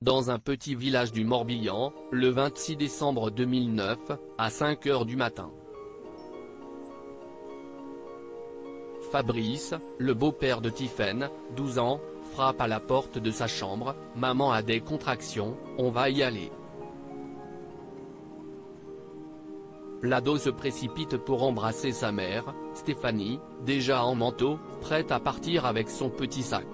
Dans un petit village du Morbihan, le 26 décembre 2009, à 5 h du matin. Fabrice, le beau-père de Tiphaine, 12 ans, frappe à la porte de sa chambre. « Maman a des contractions, on va y aller ». L'ado se précipite pour embrasser sa mère, Stéphanie, déjà en manteau, prête à partir avec son petit sac.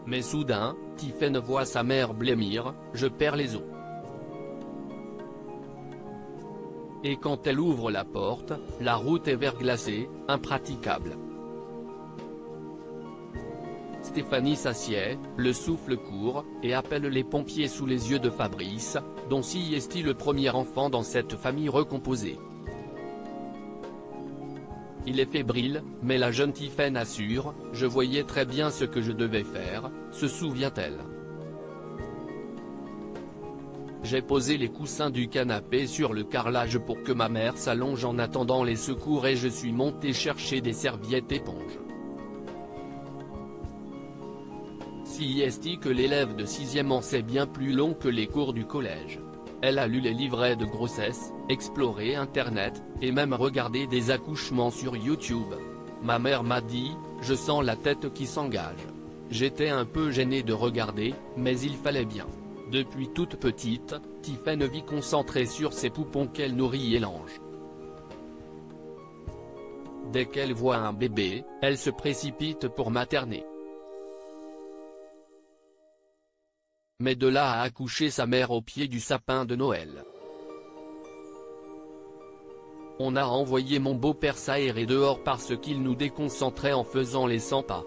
Mais soudain, Tiphaine voit sa mère blêmir, « Je perds les os ». Et quand elle ouvre la porte, la route est verglacée, impraticable. Stéphanie s'assied, le souffle court, et appelle les pompiers sous les yeux de Fabrice, dont est le premier enfant dans cette famille recomposée. Il est fébrile, mais la jeune Tiphaine assure, « Je voyais très bien ce que je devais faire », se souvient-elle. J'ai posé les coussins du canapé sur le carrelage pour que ma mère s'allonge en attendant les secours et je suis monté chercher des serviettes éponges. Si est que l'élève de 6e en sait bien plus long que les cours du collège. Elle a lu les livrets de grossesse, exploré Internet, et même regardé des accouchements sur YouTube. Ma mère m'a dit, « Je sens la tête qui s'engage ». J'étais un peu gêné de regarder, mais il fallait bien. Depuis toute petite, Tiphaine vit concentrée sur ses poupons qu'elle nourrit et lance. Dès qu'elle voit un bébé, elle se précipite pour materner. Mais de là à accoucher sa mère au pied du sapin de Noël. On a envoyé mon beau-père s'aérer dehors parce qu'il nous déconcentrait en faisant les 100 pas.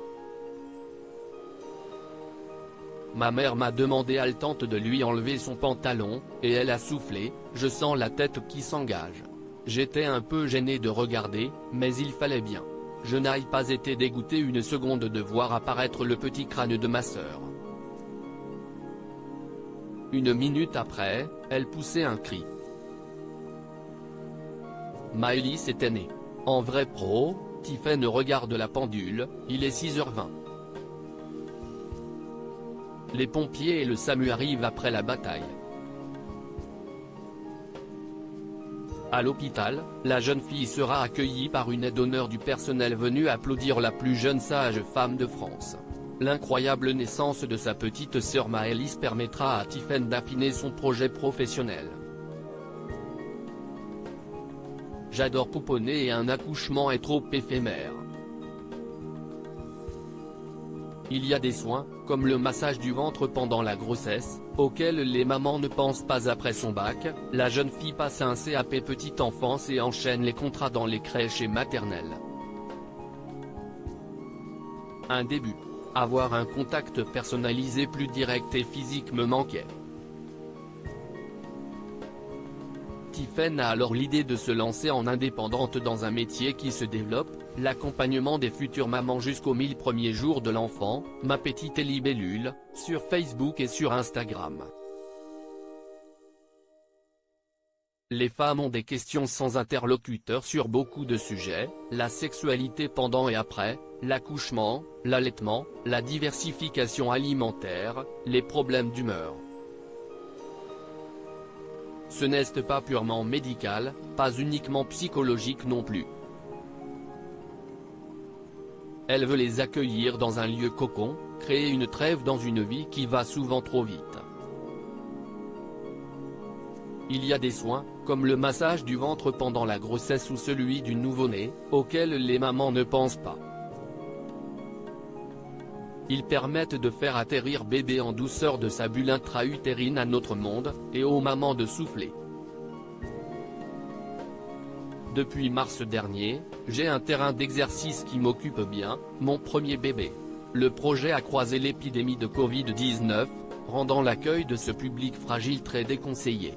Ma mère m'a demandé haletante de lui enlever son pantalon, et elle a soufflé, « Je sens la tête qui s'engage ». J'étais un peu gêné de regarder, mais il fallait bien. Je n'ai pas été dégoûté une seconde de voir apparaître le petit crâne de ma sœur. Une minute après, elle poussait un cri. Maëlys était née. En vrai pro, Tiphaine regarde la pendule, il est 6 h 20. Les pompiers et le SAMU arrivent après la bataille. À l'hôpital, la jeune fille sera accueillie par une aide d'honneur du personnel venu applaudir la plus jeune sage femme de France. L'incroyable naissance de sa petite sœur Maëlys permettra à Tiphaine d'affiner son projet professionnel. J'adore pouponner et un accouchement est trop éphémère. Il y a des soins, comme le massage du ventre pendant la grossesse, auxquels les mamans ne pensent pas après son bac. La jeune fille passe un CAP petite enfance et enchaîne les contrats dans les crèches et maternelles. Un début. Avoir un contact personnalisé plus direct et physique me manquait. Tiphaine a alors l'idée de se lancer en indépendante dans un métier qui se développe, l'accompagnement des futures mamans jusqu'aux 1000 premiers jours de l'enfant, Ma Petite Libellule, sur Facebook et sur Instagram. Les femmes ont des questions sans interlocuteur sur beaucoup de sujets, la sexualité pendant et après, l'accouchement, l'allaitement, la diversification alimentaire, les problèmes d'humeur. Ce n'est pas purement médical, pas uniquement psychologique non plus. Elle veut les accueillir dans un lieu cocon, créer une trêve dans une vie qui va souvent trop vite. Il y a des soins, comme le massage du ventre pendant la grossesse ou celui du nouveau-né, auxquels les mamans ne pensent pas. Ils permettent de faire atterrir bébé en douceur de sa bulle intra-utérine à notre monde, et aux mamans de souffler. Depuis mars dernier, j'ai un terrain d'exercice qui m'occupe bien, mon premier bébé. Le projet a croisé l'épidémie de Covid-19, rendant l'accueil de ce public fragile très déconseillé.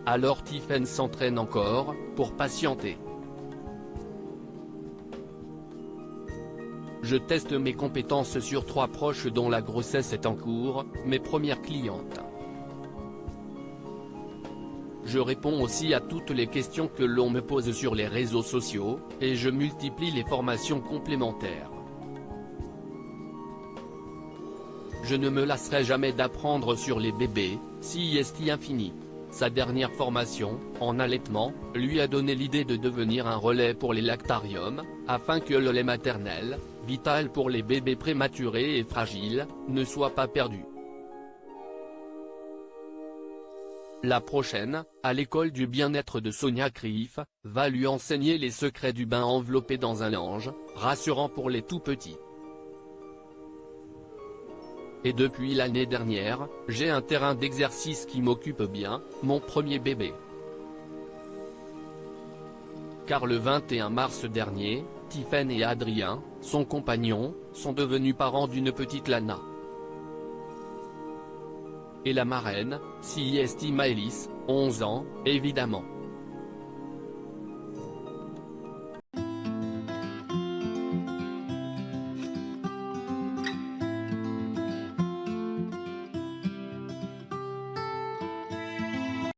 Alors Tiphaine s'entraîne encore, pour patienter. Je teste mes compétences sur 3 proches dont la grossesse est en cours, mes premières clientes. Je réponds aussi à toutes les questions que l'on me pose sur les réseaux sociaux, et je multiplie les formations complémentaires. Je ne me lasserai jamais d'apprendre sur les bébés, CIST infini. Sa dernière formation, en allaitement, lui a donné l'idée de devenir un relais pour les lactariums, afin que le lait maternel, vital pour les bébés prématurés et fragiles, ne soit pas perdu. La prochaine, à l'école du bien-être de Sonia Krief, va lui enseigner les secrets du bain enveloppé dans un linge, rassurant pour les tout-petits. Et depuis l'année dernière, j'ai un terrain d'exercice qui m'occupe bien, mon premier bébé. Car le 21 mars dernier, Tiffen et Adrien, son compagnon, sont devenus parents d'une petite Lana. Et la marraine, CIST Maëlys, 11 ans, évidemment.